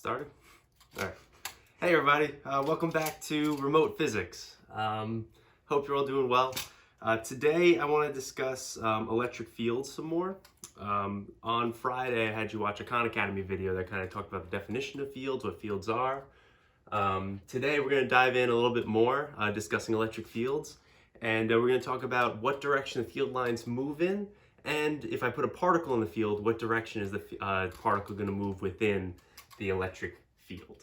Started? All right. Hey everybody, welcome back to Remote Physics. Hope you're all doing well. Today I want to discuss electric fields some more. On Friday I had you watch a Khan Academy video that kind of talked about the definition of fields, what fields are. Today we're going to dive in a little bit more, discussing electric fields, and we're going to talk about what direction the field lines move in, and if I put a particle in the field, what direction is the particle going to move within the electric field.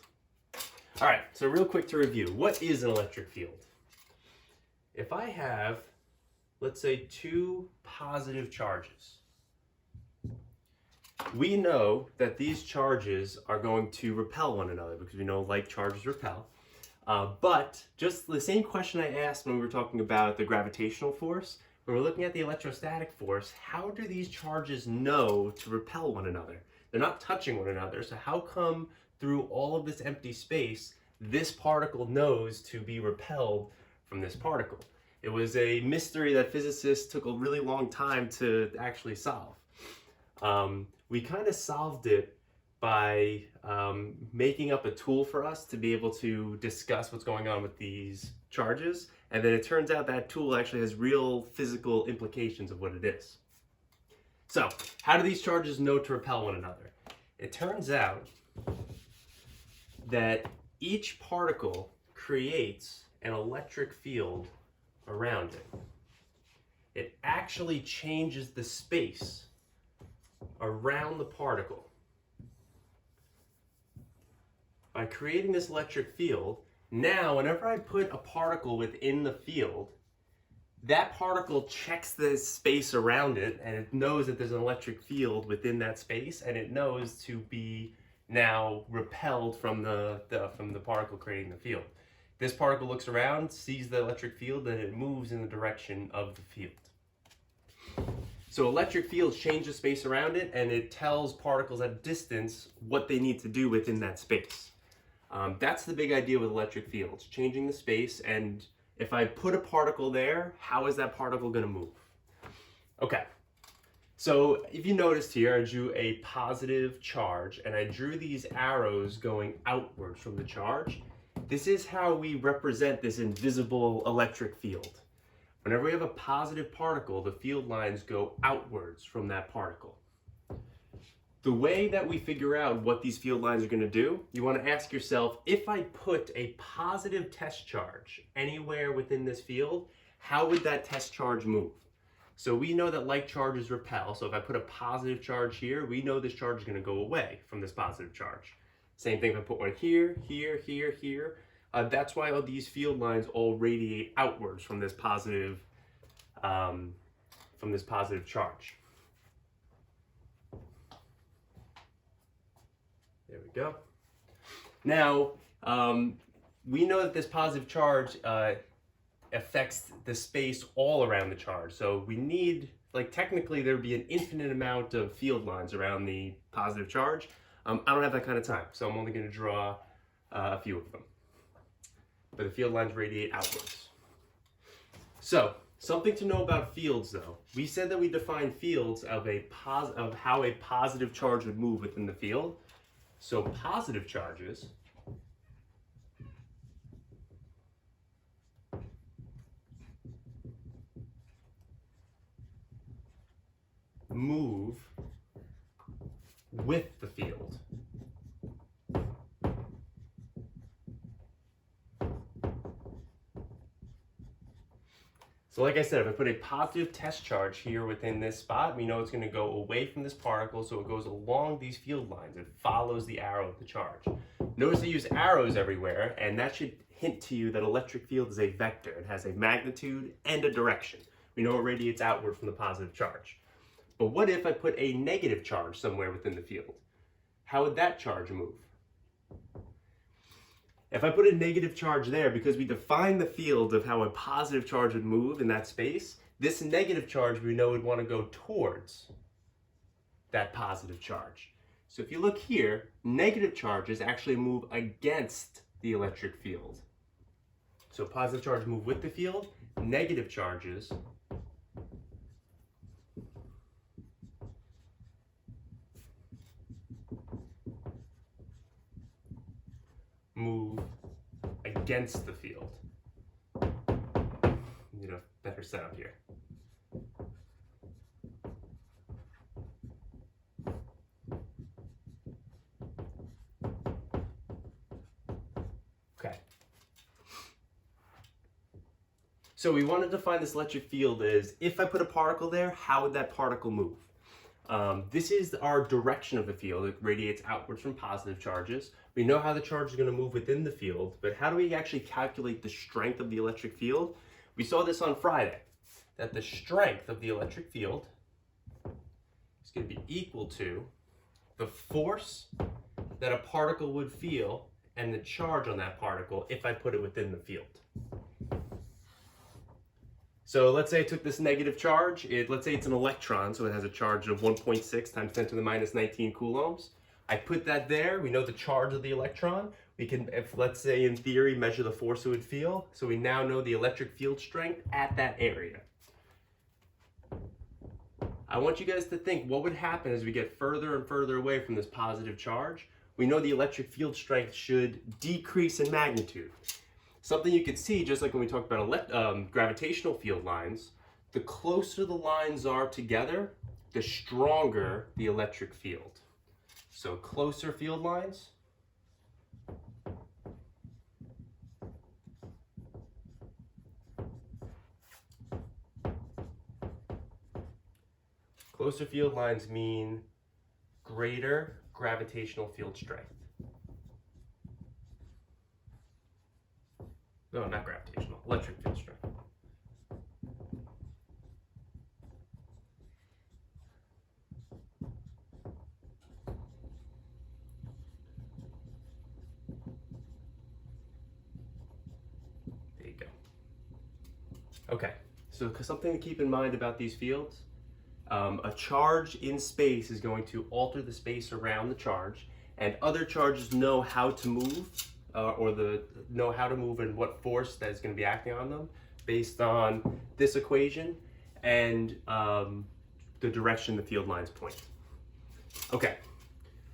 All right, so real quick to review, what is an electric field? If I have, let's say, two positive charges, we know that these charges are going to repel one another because we know like charges repel. But just the same question I asked when we were talking about the gravitational force, when we're looking at the electrostatic force, how do these charges know to repel one another? They're not touching one another, so how come through all of this empty space, this particle knows to be repelled from this particle? It was a mystery that physicists took a really long time to actually solve. We kind of solved it by making up a tool for us to be able to discuss what's going on with these charges, and then it turns out that tool actually has real physical implications of what it is. So, how do these charges know to repel one another? It turns out that each particle creates an electric field around it. It actually changes the space around the particle. By creating this electric field, now whenever I put a particle within the field, that particle checks the space around it, and it knows that there's an electric field within that space, and it knows to be now repelled from the particle creating the field. This particle looks around, sees the electric field, and it moves in the direction of the field. So electric fields change the space around it, and it tells particles at a distance what they need to do within that space. That's the big idea with electric fields, changing the space, and if I put a particle there, how is that particle going to move? Okay, so if you noticed here, I drew a positive charge, and I drew these arrows going outwards from the charge. This is how we represent this invisible electric field. Whenever we have a positive particle, the field lines go outwards from that particle. The way that we figure out what these field lines are going to do, you want to ask yourself, if I put a positive test charge anywhere within this field, how would that test charge move? So we know that like charges repel, so if I put a positive charge here, we know this charge is going to go away from this positive charge. Same thing if I put one here, here, here, here. That's why all these field lines all radiate outwards from this positive charge. There we go. Now, we know that this positive charge affects the space all around the charge. So we need, like technically there would be an infinite amount of field lines around the positive charge. I don't have that kind of time, so I'm only going to draw a few of them. But the field lines radiate outwards. So, something to know about fields though. We said that we define fields of how a positive charge would move within the field. So positive charges move with the field. So like I said, if I put a positive test charge here within this spot, we know it's going to go away from this particle, so it goes along these field lines. It follows the arrow of the charge. Notice I use arrows everywhere, and that should hint to you that electric field is a vector. It has a magnitude and a direction. We know it radiates outward from the positive charge. But what if I put a negative charge somewhere within the field? How would that charge move? If I put a negative charge there, because we define the field of how a positive charge would move in that space, this negative charge we know would want to go towards that positive charge. So if you look here, negative charges actually move against the electric field. So positive charges move with the field, negative charges move against the field. Need a better setup here. Okay. So we want to define this electric field as, if I put a particle there, how would that particle move? This is our direction of the field. It radiates outwards from positive charges. We know how the charge is going to move within the field, but how do we actually calculate the strength of the electric field? We saw this on Friday, that the strength of the electric field is going to be equal to the force that a particle would feel and the charge on that particle if I put it within the field. So let's say I took this negative charge, let's say it's an electron, so it has a charge of 1.6 times 10 to the minus 19 coulombs. I put that there, we know the charge of the electron. We can, if let's say in theory, measure the force it would feel. So we now know the electric field strength at that area. I want you guys to think what would happen as we get further and further away from this positive charge. We know the electric field strength should decrease in magnitude. Something you could see, just like when we talked about gravitational field lines, the closer the lines are together, the stronger the electric field. So closer field lines, mean greater gravitational field strength. No, not gravitational, electric field strength. There you go. Okay, so something to keep in mind about these fields. A charge in space is going to alter the space around the charge, and other charges know how to move, know how to move and what force that is going to be acting on them based on this equation and the direction the field lines point. Okay,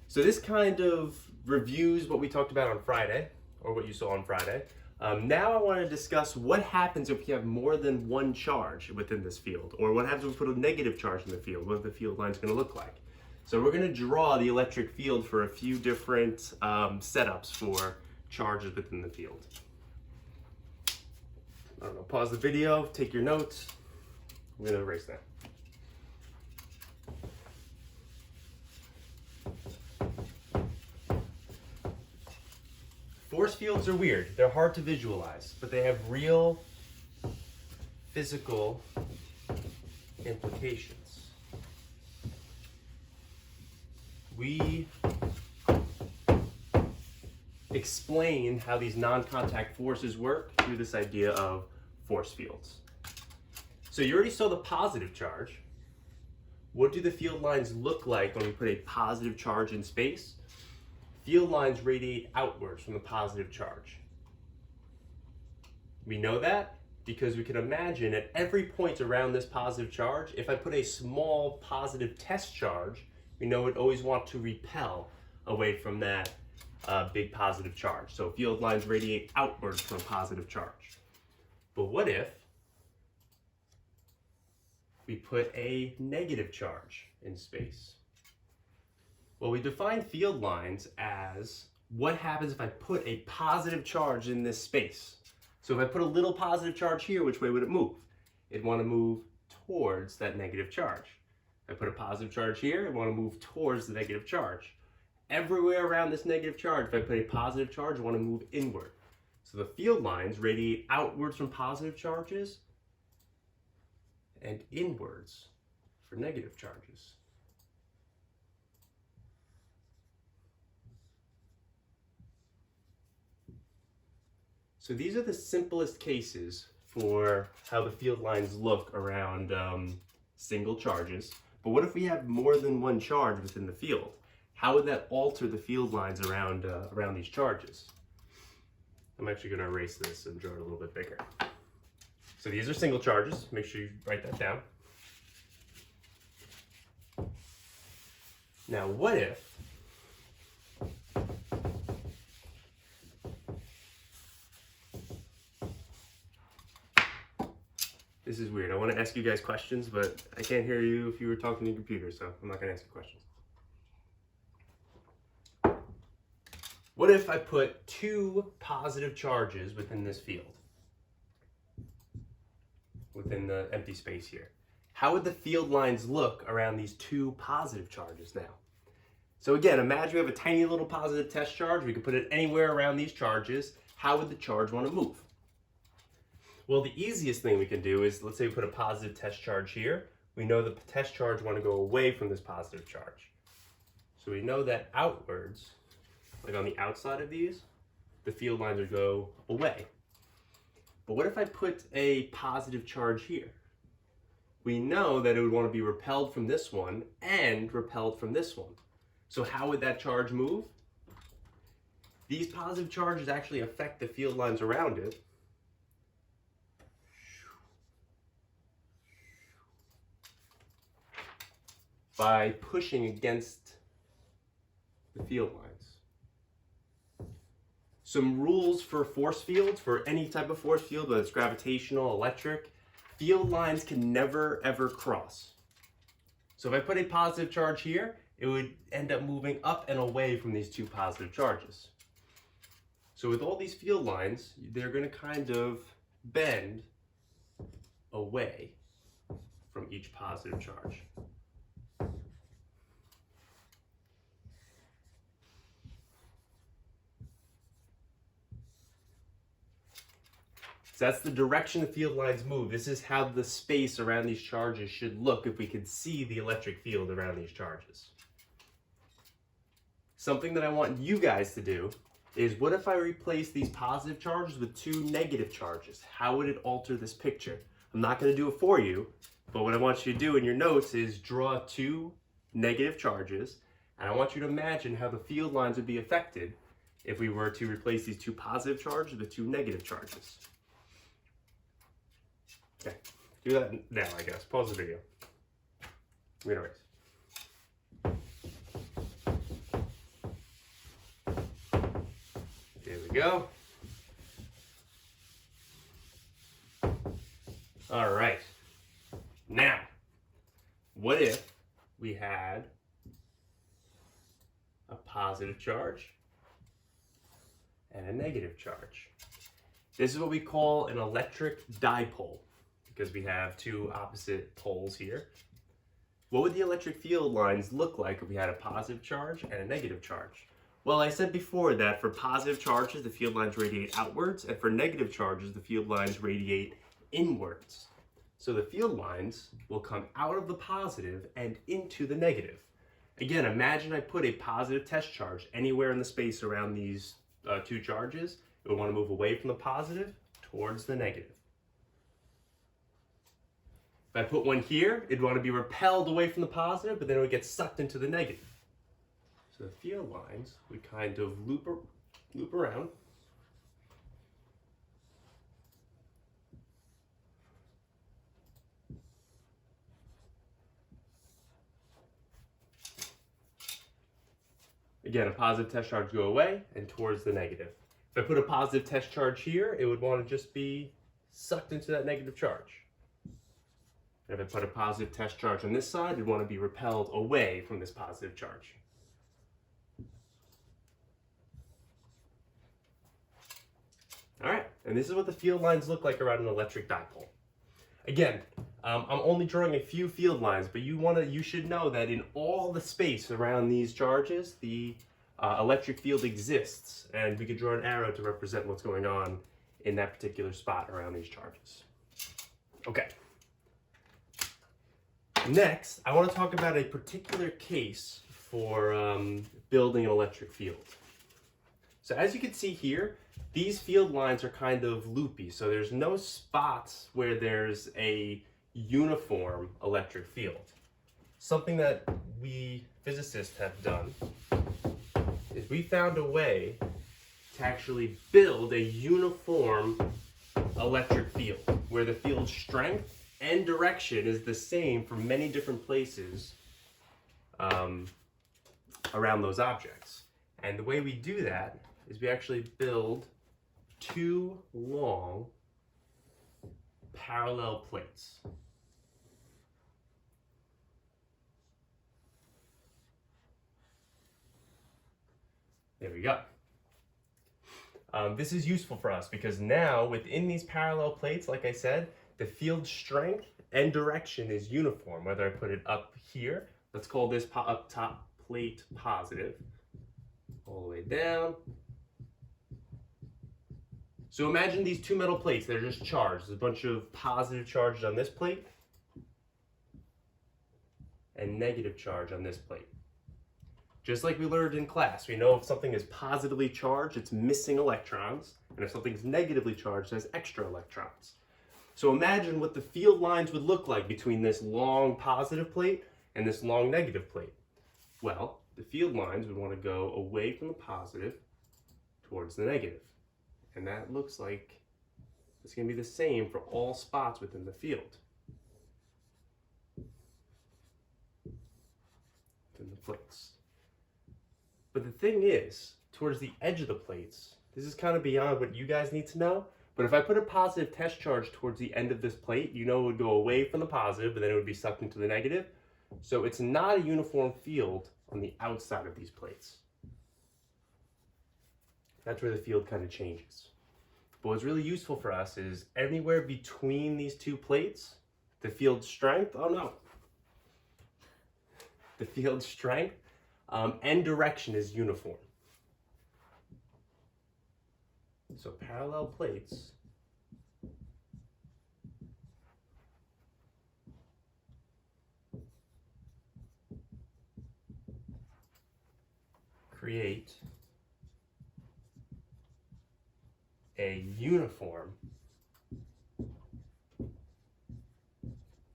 so this kind of reviews what we talked about on Friday, or what you saw on Friday. Now I want to discuss what happens if we have more than one charge within this field, or what happens if we put a negative charge in the field, what the field line is going to look like. So we're going to draw the electric field for a few different setups for charges within the field. I don't know, pause the video, take your notes. I'm going to erase that. Force fields are weird. They're hard to visualize, but they have real physical implications. We explain how these non-contact forces work through this idea of force fields. So you already saw the positive charge. What do the field lines look like when we put a positive charge in space? Field lines radiate outwards from the positive charge. We know that because we can imagine at every point around this positive charge, if I put a small positive test charge, we know it always want to repel away from that big positive charge. So field lines radiate outwards from a positive charge. But what if we put a negative charge in space? Well, we define field lines as what happens if I put a positive charge in this space. So if I put a little positive charge here, which way would it move? It'd want to move towards that negative charge. If I put a positive charge here, it'd want to move towards the negative charge. Everywhere around this negative charge, if I put a positive charge, I want to move inward. So the field lines radiate outwards from positive charges and inwards for negative charges. So these are the simplest cases for how the field lines look around single charges. But what if we have more than one charge within the field? How would that alter the field lines around these charges? I'm actually going to erase this and draw it a little bit bigger. So these are single charges. Make sure you write that down. Now what if This is weird. I want to ask you guys questions, but I can't hear you if you were talking to your computer, so I'm not going to ask you questions. What if I put 2 positive charges within this field? Within the empty space here. How would the field lines look around these 2 positive charges now? So again, imagine we have a tiny little positive test charge. We could put it anywhere around these charges. How would the charge want to move? Well, the easiest thing we can do is, let's say we put a positive test charge here. We know the test charge want to go away from this positive charge. So we know that outwards, like on the outside of these, the field lines would go away. But what if I put a positive charge here? We know that it would want to be repelled from this one and repelled from this one. So how would that charge move? These positive charges actually affect the field lines around it. By pushing against the field lines. Some rules for force fields, for any type of force field, whether it's gravitational, electric, field lines can never ever cross. So if I put a positive charge here, it would end up moving up and away from these 2 positive charges. So with all these field lines, they're going to kind of bend away from each positive charge. So that's the direction the field lines move. This is how the space around these charges should look if we could see the electric field around these charges. Something that I want you guys to do is, what if I replace these positive charges with 2 negative charges? How would it alter this picture? I'm not going to do it for you, but what I want you to do in your notes is draw 2 negative charges, and I want you to imagine how the field lines would be affected if we were to replace these 2 positive charges with 2 negative charges. Okay, do that now, I guess. Pause the video. I'm gonna erase. There we go. All right. Now, what if we had a positive charge and a negative charge? This is what we call an electric dipole, because we have 2 opposite poles here. What would the electric field lines look like if we had a positive charge and a negative charge? Well, I said before that for positive charges, the field lines radiate outwards, and for negative charges, the field lines radiate inwards. So the field lines will come out of the positive and into the negative. Again, imagine I put a positive test charge anywhere in the space around these 2 charges. It would want to move away from the positive towards the negative. If I put one here, it'd want to be repelled away from the positive, but then it would get sucked into the negative. So the field lines would kind of loop around. Again, a positive test charge go away and towards the negative. If I put a positive test charge here, it would want to just be sucked into that negative charge. And if I put a positive test charge on this side, it'd want to be repelled away from this positive charge. All right, and this is what the field lines look like around an electric dipole. Again, I'm only drawing a few field lines, but you should know that in all the space around these charges, the electric field exists, and we could draw an arrow to represent what's going on in that particular spot around these charges. Okay. Next, I want to talk about a particular case for building an electric field. So as you can see here, these field lines are kind of loopy, so there's no spots where there's a uniform electric field. Something that we physicists have done is we found a way to actually build a uniform electric field where the field strength and direction is the same for many different places around those objects. And the way we do that is we actually build 2 long parallel plates. There we go. This is useful for us because now within these parallel plates, like I said, the field strength and direction is uniform. Whether I put it up here, let's call this up top plate positive, all the way down. So imagine these two metal plates, they're just charged. There's a bunch of positive charges on this plate and negative charge on this plate. Just like we learned in class, we know if something is positively charged, it's missing electrons, and if something's negatively charged, it has extra electrons. So imagine what the field lines would look like between this long positive plate and this long negative plate. Well, the field lines would want to go away from the positive towards the negative. And that looks like it's going to be the same for all spots within the field. Within the plates. But the thing is, towards the edge of the plates, this is kind of beyond what you guys need to know, but if I put a positive test charge towards the end of this plate, you know it would go away from the positive, but then it would be sucked into the negative. So it's not a uniform field on the outside of these plates. That's where the field kind of changes. But what's really useful for us is anywhere between these two plates, the field strength, oh no. The field strength and direction is uniform. So parallel plates create a uniform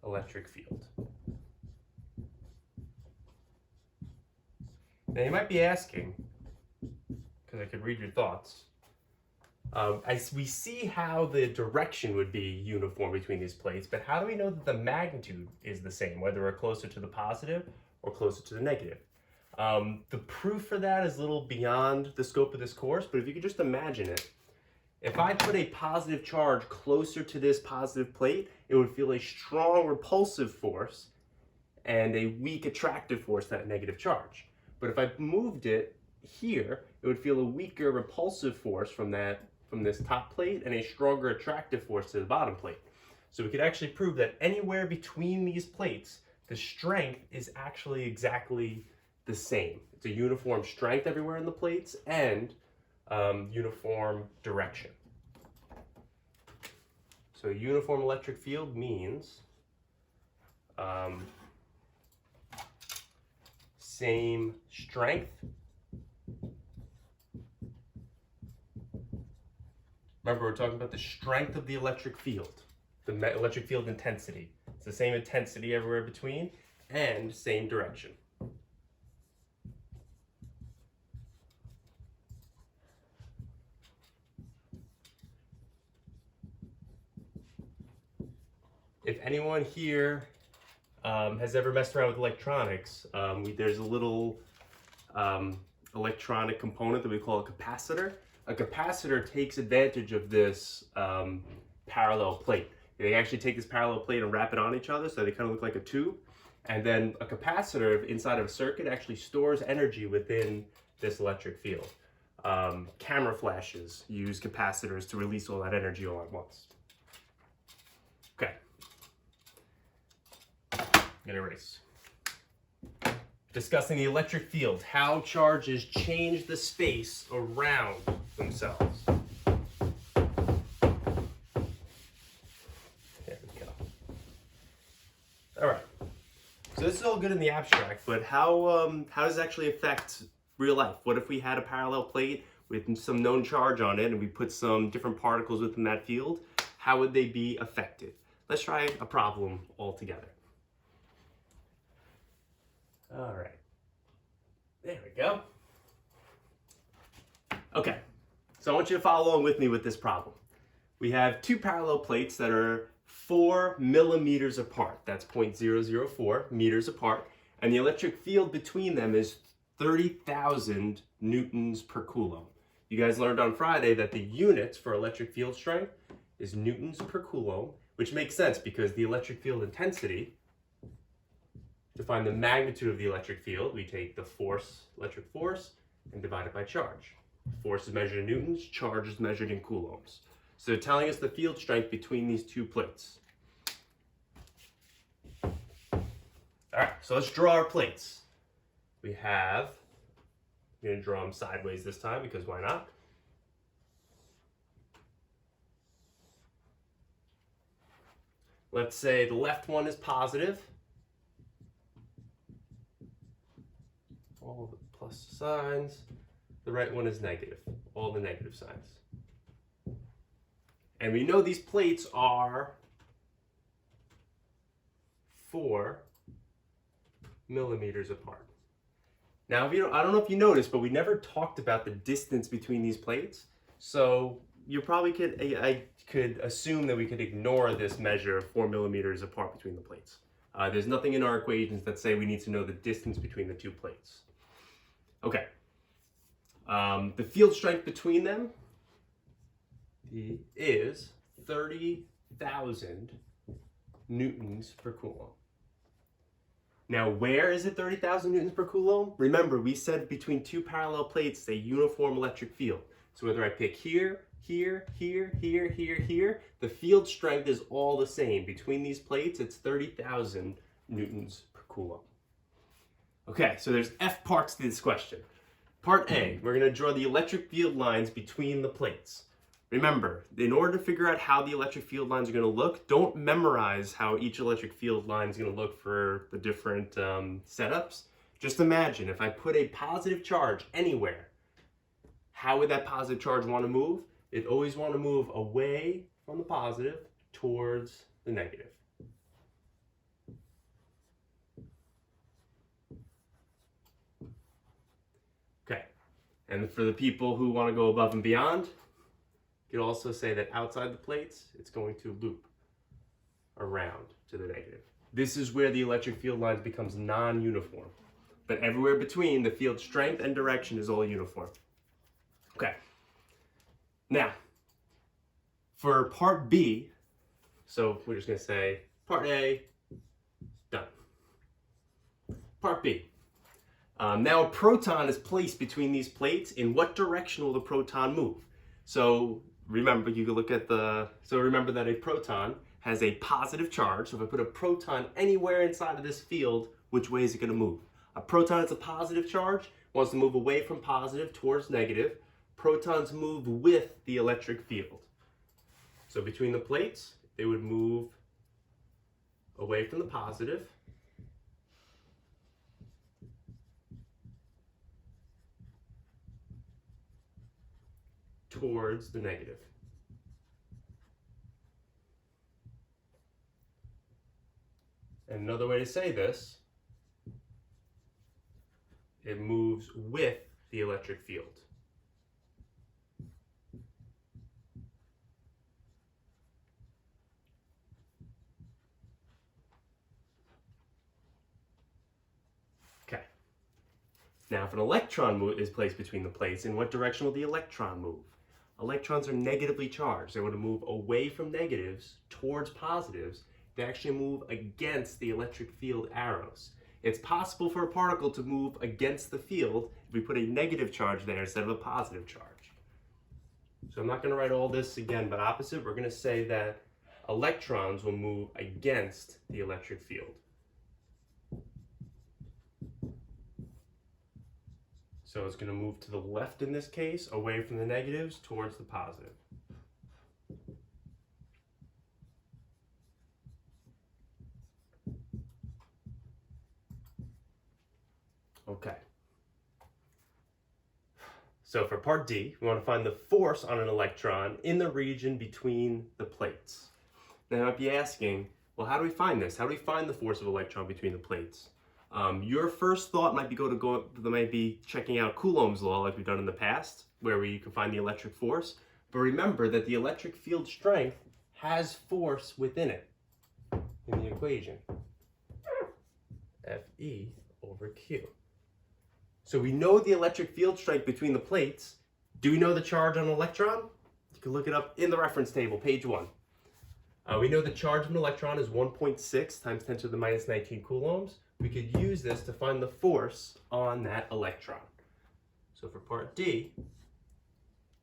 electric field. Now you might be asking, because I could read your thoughts, as we see how the direction would be uniform between these plates, but how do we know that the magnitude is the same, whether we're closer to the positive or closer to the negative? The proof for that is a little beyond the scope of this course, but if you could just imagine it, if I put a positive charge closer to this positive plate, it would feel a strong repulsive force and a weak attractive force to that negative charge. But if I moved it here, it would feel a weaker repulsive force from this top plate and a stronger attractive force to the bottom plate. So we could actually prove that anywhere between these plates, the strength is actually exactly the same. It's a uniform strength everywhere in the plates and uniform direction. So a uniform electric field means same strength. Remember, we're talking about the strength of the electric field, the electric field intensity. It's the same intensity everywhere between and same direction. If anyone here has ever messed around with electronics, there's a little electronic component that we call a capacitor. A capacitor takes advantage of this parallel plate. They actually take this parallel plate and wrap it on each other so they kind of look like a tube. And then a capacitor inside of a circuit actually stores energy within this electric field. Camera flashes use capacitors to release all that energy all at once. Okay. I'm gonna erase. Discussing the electric field, how charges change the space around themselves. There we go. All right. So this is all good in the abstract, but how does it actually affect real life? What if we had a parallel plate with some known charge on it and we put some different particles within that field? How would they be affected? Let's try a problem all together. All right, there we go. Okay, so I want you to follow along with me with this problem. We have two parallel plates that are 4 millimeters apart. That's 0.004 meters apart. And the electric field between them is 30,000 newtons per coulomb. You guys learned on Friday that the units for electric field strength is newtons per coulomb, which makes sense because the electric field intensity, to find the magnitude of the electric field, we take the force, electric force, and divide it by charge. Force is measured in newtons, charge is measured in coulombs. So they're telling us the field strength between these two plates. All right, so let's draw our plates. We have, I'm going to draw them sideways this time because why not? Let's say the left one is positive. All the plus signs. The right one is negative. All the negative signs. And we know these plates are 4 millimeters apart. Now, I don't know if you noticed, but we never talked about the distance between these plates. So you probably I could assume that we could ignore this measure of 4 millimeters apart between the plates. There's nothing in our equations that say we need to know the distance between the two plates. Okay. The field strength between them is 30,000 newtons per coulomb. Now, where is it 30,000 newtons per coulomb? Remember, we said between two parallel plates, it's a uniform electric field. So whether I pick here, here, here, here, here, here, the field strength is all the same. Between these plates, it's 30,000 newtons per coulomb. Okay, so there's F parts to this question. Part A, we're going to draw the electric field lines between the plates. Remember, in order to figure out how the electric field lines are going to look, don't memorize how each electric field line is going to look for the different setups. Just imagine if I put a positive charge anywhere, how would that positive charge want to move? It'd always want to move away from the positive towards the negative. Okay, and for the people who want to go above and beyond, you could also say that outside the plates, it's going to loop around to the negative. This is where the electric field lines becomes non-uniform. But everywhere between, the field strength and direction is all uniform. Okay. Now, for part B, so we're just going to say part A, done. Part B. Now a proton is placed between these plates. In what direction will the proton move? So remember, you can look at remember that a proton has a positive charge. So if I put a proton anywhere inside of this field, which way is it going to move? A proton has a positive charge, wants to move away from positive towards negative. Protons move with the electric field. So between the plates, they would move away from the positive towards the negative. And another way to say this, it moves with the electric field. Okay. Now, if an electron is placed between the plates, in what direction will the electron move? Electrons are negatively charged. They want to move away from negatives towards positives. They actually move against the electric field arrows. It's possible for a particle to move against the field if we put a negative charge there instead of a positive charge. So I'm not going to write all this again, but opposite, we're going to say that electrons will move against the electric field. So it's going to move to the left in this case, away from the negatives, towards the positive. Okay. So for part D, we want to find the force on an electron in the region between the plates. Now you might be asking, well, how do we find this? How do we find the force of an electron between the plates? Your first thought might be checking out Coulomb's law like we've done in the past, where we can find the electric force. But remember that the electric field strength has force within it in the equation. Fe over Q. So we know the electric field strength between the plates. Do we know the charge on an electron? You can look it up in the reference table, page 1. We know the charge of an electron is 1.6 times 10 to the minus 19 coulombs. We could use this to find the force on that electron. So for part D,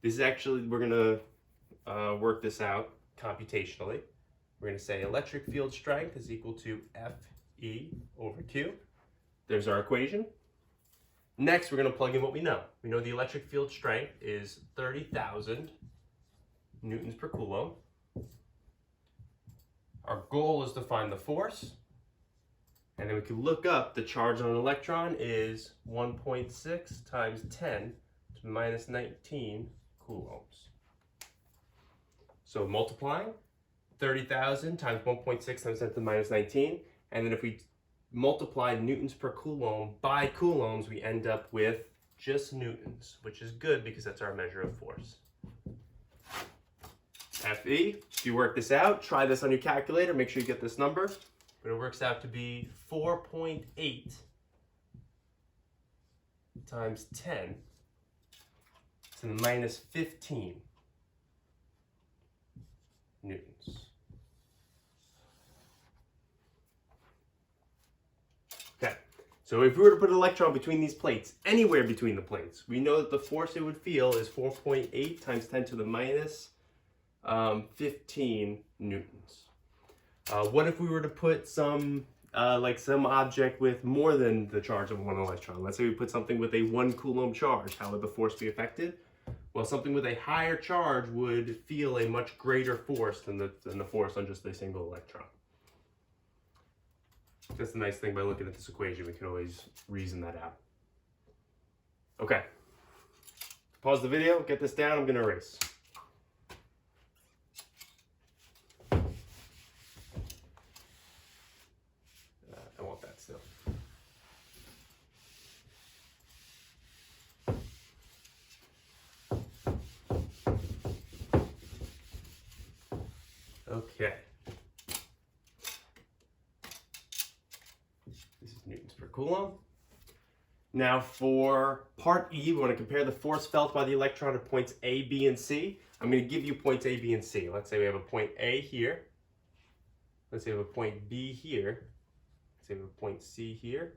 this is actually, we're going to work this out computationally. We're going to say electric field strength is equal to Fe over Q. There's our equation. Next, we're going to plug in what we know. We know the electric field strength is 30,000 newtons per coulomb. Our goal is to find the force. And then we can look up the charge on an electron is 1.6 times 10 to the minus 19 coulombs. So multiplying 30,000 times 1.6 times 10 to the minus 19. And then if we multiply newtons per coulomb by coulombs, we end up with just newtons, which is good because that's our measure of force. Fe, if you work this out, try this on your calculator, make sure you get this number, but it works out to be 4.8 times 10 to the minus 15 newtons. Okay, so if we were to put an electron between these plates, anywhere between the plates, we know that the force it would feel is 4.8 times 10 to the minus 15 newtons. What if we were to put some object with more than the charge of one electron? Let's say we put something with a 1 coulomb charge. How would the force be affected? Well, something with a higher charge would feel a much greater force than the force on just a single electron. That's the nice thing by looking at this equation. We can always reason that out. Okay. Pause the video, get this down, I'm going to erase. I want that still. Okay. This is newtons per coulomb. Now for part E, we want to compare the force felt by the electron at points A, B, and C. I'm going to give you points A, B, and C. Let's say we have a point A here. Let's say we have a point B here. Let's say we have a point C here.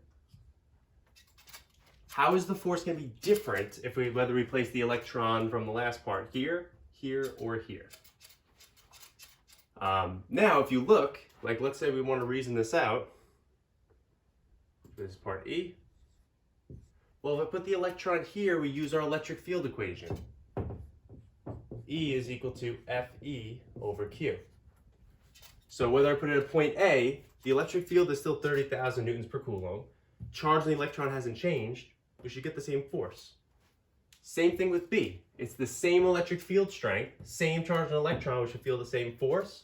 How is the force going to be different if whether we place the electron from the last part here, here, or here? Now, if you look, let's say we want to reason this out. This is part E. Well, if I put the electron here, we use our electric field equation. E is equal to Fe over Q. So whether I put it at point A, the electric field is still 30,000 newtons per coulomb. Charge on the electron hasn't changed. We should get the same force. Same thing with B. It's the same electric field strength, same charge on an electron, we should feel the same force.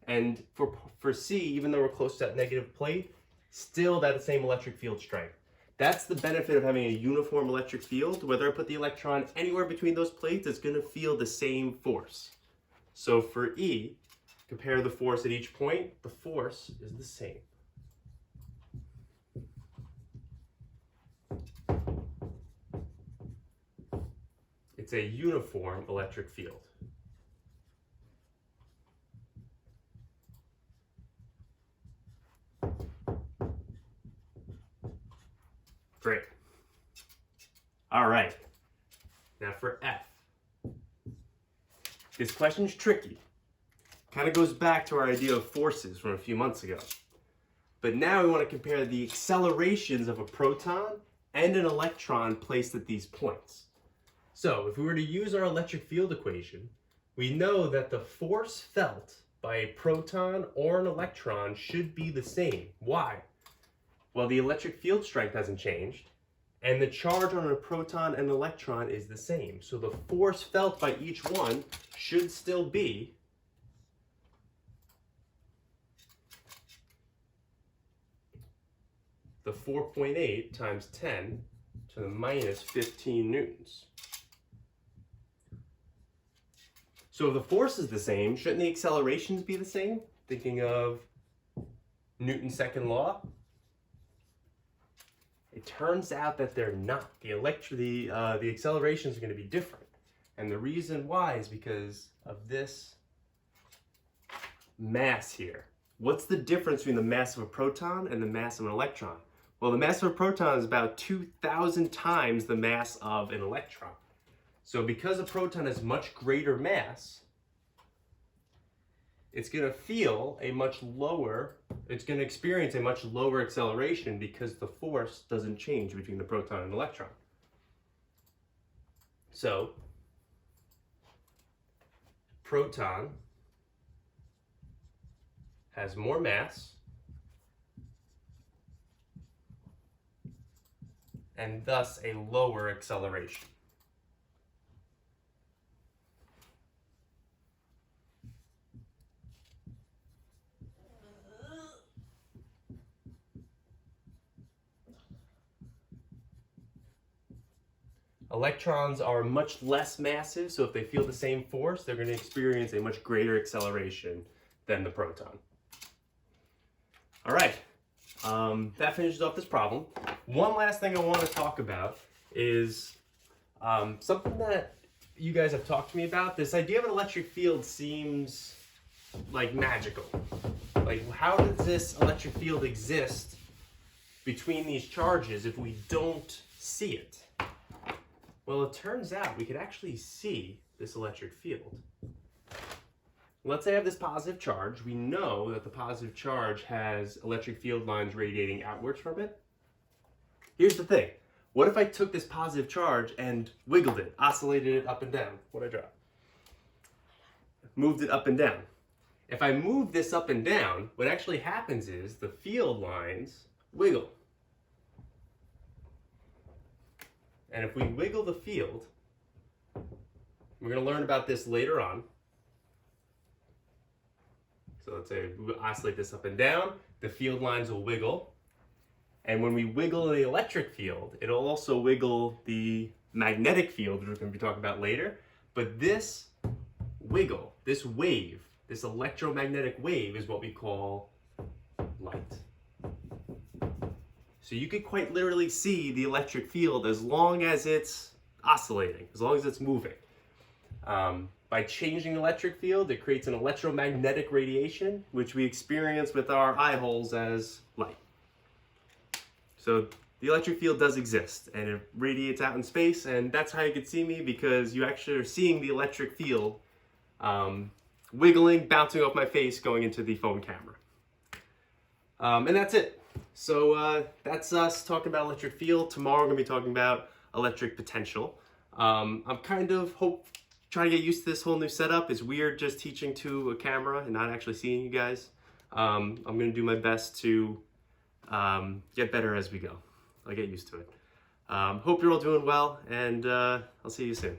And for C, even though we're close to that negative plate, still that same electric field strength. That's the benefit of having a uniform electric field. Whether I put the electron anywhere between those plates, it's going to feel the same force. So for E, compare the force at each point, the force is the same. It's a uniform electric field. Great. All right. Now for F. This question's tricky. Kind of goes back to our idea of forces from a few months ago. But now we want to compare the accelerations of a proton and an electron placed at these points. So if we were to use our electric field equation, we know that the force felt by a proton or an electron should be the same. Why? Well, the electric field strength hasn't changed, and the charge on a proton and electron is the same. So the force felt by each one should still be the 4.8 times 10 to the minus 15 newtons. So if the force is the same, shouldn't the accelerations be the same? Thinking of Newton's second law. It turns out that they're not. The accelerations are going to be different. And the reason why is because of this mass here. What's the difference between the mass of a proton and the mass of an electron? Well, the mass of a proton is about 2,000 times the mass of an electron. So because a proton has much greater mass, it's going to feel a much lower, it's going to experience a much lower acceleration because the force doesn't change between the proton and electron. So, proton has more mass and thus a lower acceleration. Electrons are much less massive, so if they feel the same force, they're going to experience a much greater acceleration than the proton. All right, that finishes off this problem. One last thing I want to talk about is something that you guys have talked to me about. This idea of an electric field seems like magical. Like, how does this electric field exist between these charges if we don't see it? Well, it turns out we could actually see this electric field. Let's say I have this positive charge. We know that the positive charge has electric field lines radiating outwards from it. Here's the thing. What if I took this positive charge and wiggled it, oscillated it up and down? What'd I drop? Moved it up and down. If I move this up and down, what actually happens is the field lines wiggle. And if we wiggle the field, we're going to learn about this later on. So let's say we oscillate this up and down, the field lines will wiggle. And when we wiggle the electric field, it'll also wiggle the magnetic field, which we're going to be talking about later. But this wiggle, this wave, this electromagnetic wave is what we call light. So you could quite literally see the electric field as long as it's oscillating, as long as it's moving. By changing the electric field, it creates an electromagnetic radiation, which we experience with our eye holes as light. So the electric field does exist, and it radiates out in space, and that's how you can see me, because you actually are seeing the electric field wiggling, bouncing off my face, going into the phone camera. And that's it. So that's us talking about electric field. Tomorrow we're going to be talking about electric potential. I'm kind of trying to get used to this whole new setup. It's weird just teaching to a camera and not actually seeing you guys. I'm going to do my best to get better as we go. I'll get used to it. Hope you're all doing well, and I'll see you soon.